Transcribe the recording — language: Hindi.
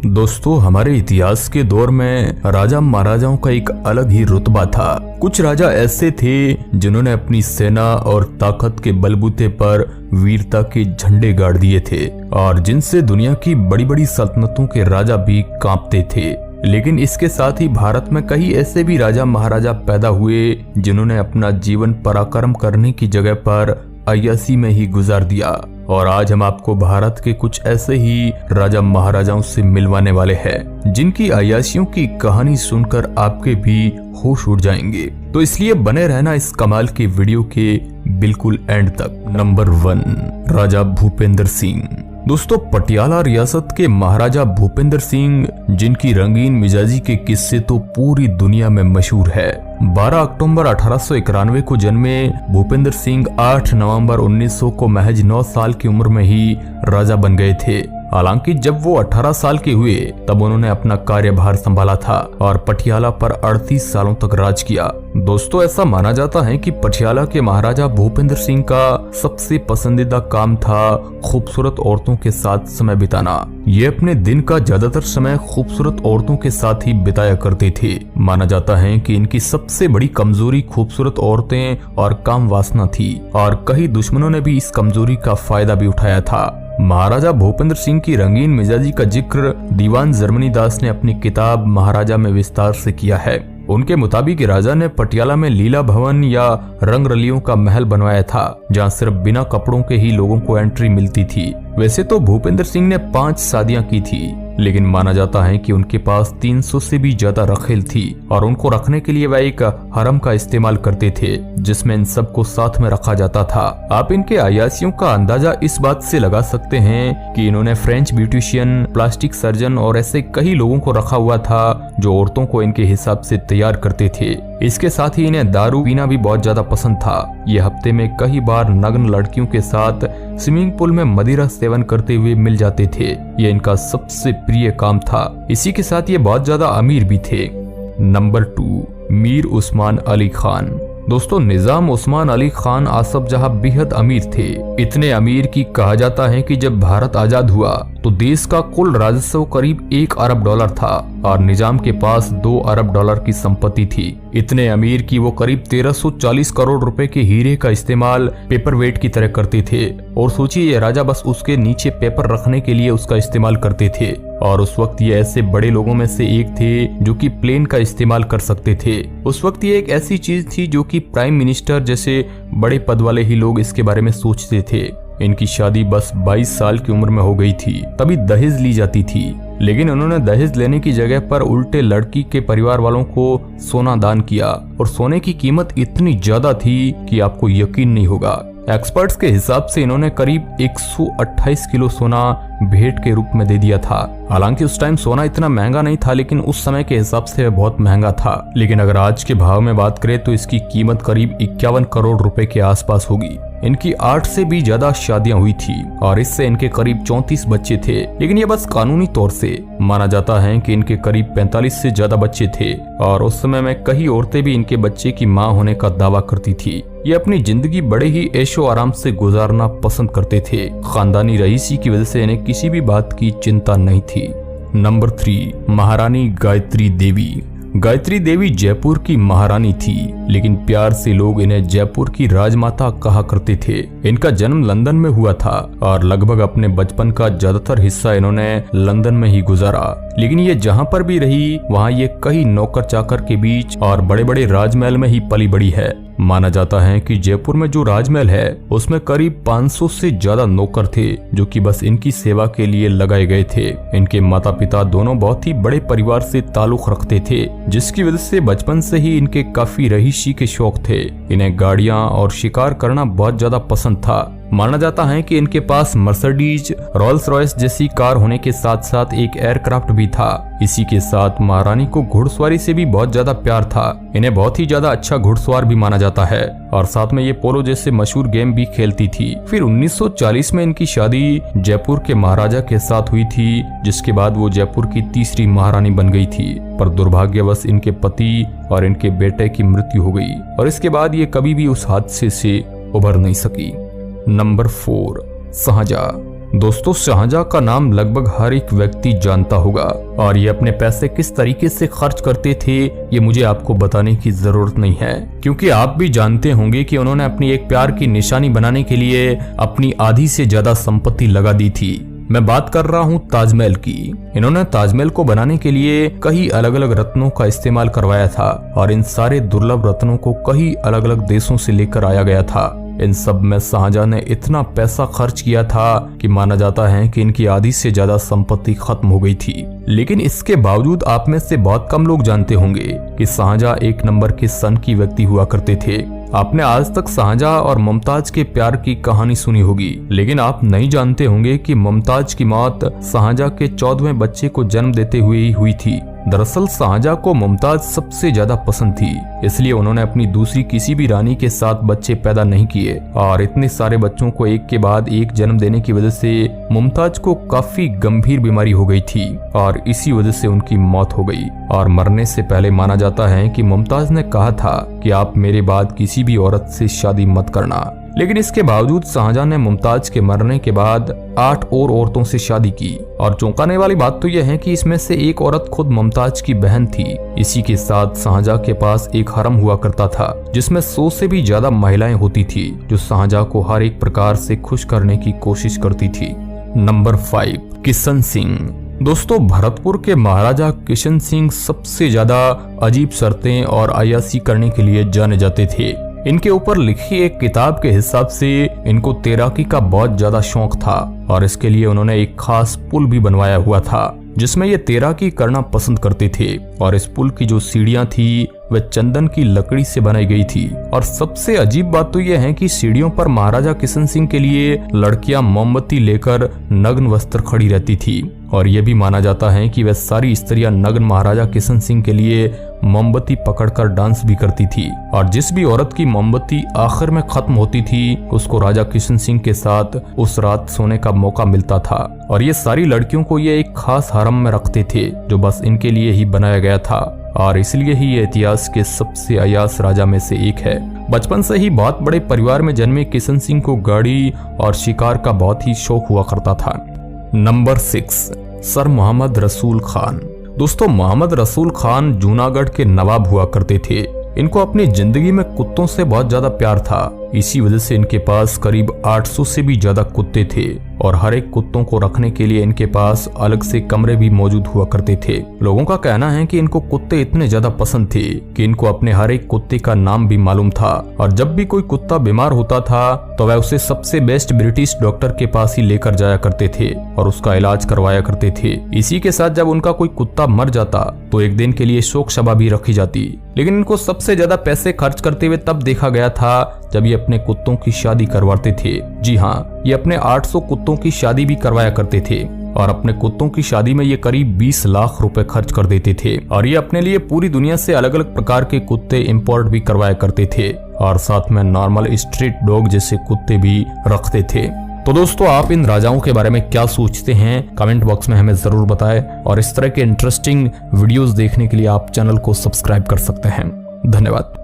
दोस्तों, हमारे इतिहास के दौर में राजा महाराजाओं का एक अलग ही रुतबा था। कुछ राजा ऐसे थे जिन्होंने अपनी सेना और ताकत के बलबूते पर वीरता के झंडे गाड़ दिए थे और जिनसे दुनिया की बड़ी बड़ी सल्तनतों के राजा भी कांपते थे। लेकिन इसके साथ ही भारत में कई ऐसे भी राजा महाराजा पैदा हुए जिन्होंने अपना जीवन पराक्रम करने की जगह पर अय्यासी में ही गुजार दिया। और आज हम आपको भारत के कुछ ऐसे ही राजा महाराजाओं से मिलवाने वाले हैं जिनकी अय्यासियों की कहानी सुनकर आपके भी होश उड़ जाएंगे। तो इसलिए बने रहना इस कमाल के वीडियो के बिल्कुल एंड तक। नंबर 1, राजा भूपेंद्र सिंह। दोस्तों, पटियाला रियासत के महाराजा भूपेंद्र सिंह, जिनकी रंगीन मिजाजी के किस्से तो पूरी दुनिया में मशहूर है। 12 अक्टूबर 1891 को जन्मे भूपेंद्र सिंह 8 नवंबर 1900 को महज 9 साल की उम्र में ही राजा बन गए थे। हालांकि जब वो 18 साल के हुए तब उन्होंने अपना कार्यभार संभाला था और पटियाला पर 38 सालों तक राज किया। दोस्तों, ऐसा माना जाता है कि पटियाला के महाराजा भूपेंद्र सिंह का सबसे पसंदीदा काम था खूबसूरत औरतों के साथ समय बिताना। ये अपने दिन का ज्यादातर समय खूबसूरत औरतों के साथ ही बिताया करते थे। माना जाता है कि इनकी सबसे बड़ी कमजोरी खूबसूरत औरतें और काम वासना थी और कई दुश्मनों ने भी इस कमजोरी का फायदा भी उठाया था। महाराजा भूपेंद्र सिंह की रंगीन मिजाजी का जिक्र दीवान जर्मनी दास ने अपनी किताब महाराजा में विस्तार से किया है। उनके मुताबिक राजा ने पटियाला में लीला भवन या रंगरलियों का महल बनवाया था, जहां सिर्फ बिना कपड़ों के ही लोगों को एंट्री मिलती थी। वैसे तो भूपेंद्र सिंह ने 5 शादियां की थी, लेकिन माना जाता है कि उनके पास 300 से भी ज्यादा रखेल थी और उनको रखने के लिए वह एक हरम का इस्तेमाल करते थे, जिसमें इन सबको साथ में रखा जाता था। आप इनके अय्यासियों का अंदाजा इस बात से लगा सकते हैं कि इन्होंने फ्रेंच ब्यूटिशियन, प्लास्टिक सर्जन और ऐसे कई लोगों को रखा हुआ था जो औरतों को इनके हिसाब से तैयार करते थे। इसके साथ ही इन्हें दारू पीना भी बहुत ज्यादा पसंद था। ये हफ्ते में कई बार नग्न लड़कियों के साथ स्विमिंग पूल में मदिरा सेवन करते हुए मिल जाते थे। ये इनका सबसे प्रिय काम था। इसी के साथ ये बहुत ज्यादा अमीर भी थे। नंबर 2, मीर उस्मान अली खान। दोस्तों, निजाम उस्मान अली खान आसफ जहां बेहद अमीर थे। इतने अमीर की कहा जाता है कि जब भारत आजाद हुआ तो देश का कुल राजस्व करीब 1 अरब डॉलर था और निजाम के पास 2 अरब डॉलर की संपत्ति थी। इतने अमीर की वो करीब 1340 करोड़ रुपए के हीरे का इस्तेमाल पेपर वेट की तरह करते थे। और सोचिए, ये राजा बस उसके नीचे पेपर रखने के लिए उसका इस्तेमाल करते थे। और उस वक्त ये ऐसे बड़े लोगों में से एक थे जो कि प्लेन का इस्तेमाल कर सकते थे। उस वक्त ये एक ऐसी चीज थी जो कि प्राइम मिनिस्टर जैसे बड़े पद वाले ही लोग इसके बारे में सोचते थे। इनकी शादी बस 22 साल की उम्र में हो गई थी, तभी दहेज ली जाती थी। लेकिन उन्होंने दहेज लेने की जगह पर उल्टे लड़की के परिवार वालों को सोना दान किया और सोने की कीमत इतनी ज्यादा थी कि आपको यकीन नहीं होगा। एक्सपर्ट्स के हिसाब से इन्होंने करीब 128 किलो सोना भेंट के रूप में दे दिया था। हालांकि उस टाइम सोना इतना महंगा नहीं था, लेकिन उस समय के हिसाब से बहुत महंगा था। लेकिन अगर आज के भाव में बात करें तो इसकी कीमत करीब 51 करोड़ रुपए के आसपास होगी। इनकी 8 से भी ज्यादा शादियां हुई थी और इससे इनके करीब 34 बच्चे थे। लेकिन ये बस कानूनी तौर से माना जाता है कि इनके करीब 45 से ज्यादा बच्चे थे और उस समय में कई औरतें भी इनके बच्चे की मां होने का दावा करती थी। ये अपनी जिंदगी बड़े ही ऐशो आराम से गुजारना पसंद करते थे। खानदानी रईसी की वजह से इन्हें किसी भी बात की चिंता नहीं थी। नंबर 3, महारानी गायत्री देवी। गायत्री देवी जयपुर की महारानी थी, लेकिन प्यार से लोग इन्हें जयपुर की राजमाता कहा करते थे। इनका जन्म लंदन में हुआ था और लगभग अपने बचपन का ज्यादातर हिस्सा इन्होंने लंदन में ही गुजारा। लेकिन ये जहाँ पर भी रही वहाँ ये कई नौकर चाकर के बीच और बड़े बड़े राजमहल में ही पली बड़ी है। माना जाता है कि जयपुर में जो राजमहल है उसमें करीब 500 से ज्यादा नौकर थे जो कि बस इनकी सेवा के लिए लगाए गए थे। इनके माता पिता दोनों बहुत ही बड़े परिवार से ताल्लुक रखते थे, जिसकी वजह से बचपन से ही इनके काफी रहीशी के शौक थे। इन्हें गाड़ियां और शिकार करना बहुत ज्यादा पसंद था। माना जाता है कि इनके पास मर्सिडीज, रोल्स रॉयस जैसी कार होने के साथ साथ एक एयरक्राफ्ट भी था। इसी के साथ महारानी को घुड़सवारी से भी बहुत ज्यादा प्यार था। इन्हें बहुत ही ज्यादा अच्छा घुड़सवार भी माना जाता है और साथ में ये पोलो जैसे मशहूर गेम भी खेलती थी। फिर 1940 में इनकी शादी जयपुर के महाराजा के साथ हुई थी, जिसके बाद वो जयपुर की तीसरी महारानी बन गई थी। पर दुर्भाग्यवश इनके पति और इनके बेटे की मृत्यु हो गई और इसके बाद ये कभी भी उस हादसे से उभर नहीं सकी। नंबर 4, शाहजहां। दोस्तों शाहजहां का नाम लगभग हर एक व्यक्ति जानता होगा और ये अपने पैसे किस तरीके से खर्च करते थे ये मुझे आपको बताने की जरूरत नहीं है, क्योंकि आप भी जानते होंगे कि उन्होंने अपनी एक प्यार की निशानी बनाने के लिए अपनी आधी से ज्यादा संपत्ति लगा दी थी। मैं बात कर रहा हूँ ताजमहल की। इन्होंने ताजमहल को बनाने के लिए कई अलग अलग रत्नों का इस्तेमाल करवाया था और इन सारे दुर्लभ रत्नों को कई अलग अलग देशों से लेकर आया गया था। इन सब में शाहजहां ने इतना पैसा खर्च किया था कि माना जाता है कि इनकी आधी से ज्यादा संपत्ति खत्म हो गई थी। लेकिन इसके बावजूद आप में से बहुत कम लोग जानते होंगे कि शाहजहां एक नंबर के सन की व्यक्ति हुआ करते थे। आपने आज तक शाहजहां और मुमताज के प्यार की कहानी सुनी होगी, लेकिन आप नहीं जानते होंगे कि मुमताज की मौत शाहजहां के 14वें बच्चे को जन्म देते हुए ही हुई थी। दरअसल शाहजहां को मुमताज सबसे ज्यादा पसंद थी, इसलिए उन्होंने अपनी दूसरी किसी भी रानी के साथ बच्चे पैदा नहीं किए और इतने सारे बच्चों को एक के बाद एक जन्म देने की वजह से मुमताज को काफी गंभीर बीमारी हो गई थी और इसी वजह से उनकी मौत हो गई। और मरने से पहले माना जाता है कि मुमताज ने कहा था कि आप मेरे बाद किसी भी औरत से शादी मत करना। लेकिन इसके बावजूद शाहजहां ने मुमताज के मरने के बाद 8 और औरतों से शादी की और चौंकाने वाली बात तो यह है कि इसमें से एक औरत खुद मुमताज की बहन थी। इसी के साथ शाहजहां के पास एक हरम हुआ करता था जिसमें 100 से भी ज्यादा महिलाएं होती थी जो शाहजहां को हर एक प्रकार से खुश करने की कोशिश करती थी। नंबर 5, किशन सिंह। दोस्तों भरतपुर के महाराजा किशन सिंह सबसे ज्यादा अजीब शर्तें और अय्याशी करने के लिए जाने जाते थे। इनके ऊपर लिखी एक किताब के हिसाब से इनको तैराकी का बहुत ज्यादा शौक था और इसके लिए उन्होंने एक खास पुल भी बनवाया हुआ था जिसमें ये तैराकी करना पसंद करते थे। और इस पुल की जो सीढ़ियां थी वह चंदन की लकड़ी से बनाई गई थी। और सबसे अजीब बात तो यह है कि सीढ़ियों पर महाराजा किशन सिंह के लिए लड़कियां मोमबत्ती लेकर नग्न वस्त्र खड़ी रहती थी और यह भी माना जाता है कि वह सारी स्त्रियां नग्न महाराजा किशन सिंह के लिए मोमबत्ती पकड़कर डांस भी करती थी। और जिस भी औरत की मोमबत्ती आखिर में खत्म होती थी उसको राजा किशन सिंह के साथ उस रात सोने का मौका मिलता था। और ये सारी लड़कियों को ये एक खास हरम में रखते थे जो बस इनके लिए ही बनाया गया था और इसलिए ही ये इतिहास के सबसे अय्याश राजा में से एक है। बचपन से ही बहुत बड़े परिवार में जन्मे किशन सिंह को गाड़ी और शिकार का बहुत ही शौक हुआ करता था। नंबर 6, सर मोहम्मद रसूल खान। दोस्तों मोहम्मद रसूल खान जूनागढ़ के नवाब हुआ करते थे। इनको अपनी जिंदगी में कुत्तों से बहुत ज्यादा प्यार था, इसी वजह से इनके पास करीब 800 से भी ज्यादा कुत्ते थे और हर एक कुत्तों को रखने के लिए इनके पास अलग से कमरे भी मौजूद हुआ करते थे। लोगों का कहना है कि इनको कुत्ते इतने ज्यादा पसंद थे कि इनको अपने हर एक कुत्ते का नाम भी मालूम था और जब भी कोई कुत्ता बीमार होता था तो वह उसे सबसे बेस्ट ब्रिटिश डॉक्टर के पास ही लेकर जाया करते थे और उसका इलाज करवाया करते थे। इसी के साथ जब उनका कोई कुत्ता मर जाता तो एक दिन के लिए शोक सभा भी रखी जाती। लेकिन इनको सबसे ज्यादा पैसे खर्च करते हुए तब देखा गया था जब ये अपने कुत्तों की शादी करवाते थे। जी हाँ, ये अपने 800 कुत्तों की शादी भी करवाया करते थे और अपने कुत्तों की शादी में ये करीब 20 लाख रुपए खर्च कर देते थे और ये अपने लिए पूरी दुनिया से अलग अलग प्रकार के कुत्ते इंपोर्ट भी करवाया करते थे और साथ में नॉर्मल स्ट्रीट डॉग जैसे कुत्ते भी रखते थे। तो दोस्तों आप इन राजाओं के बारे में क्या सोचते हैं कमेंट बॉक्स में हमें जरूर बताएं और इस तरह के इंटरेस्टिंग वीडियोस देखने के लिए आप चैनल को सब्सक्राइब कर सकते हैं। धन्यवाद।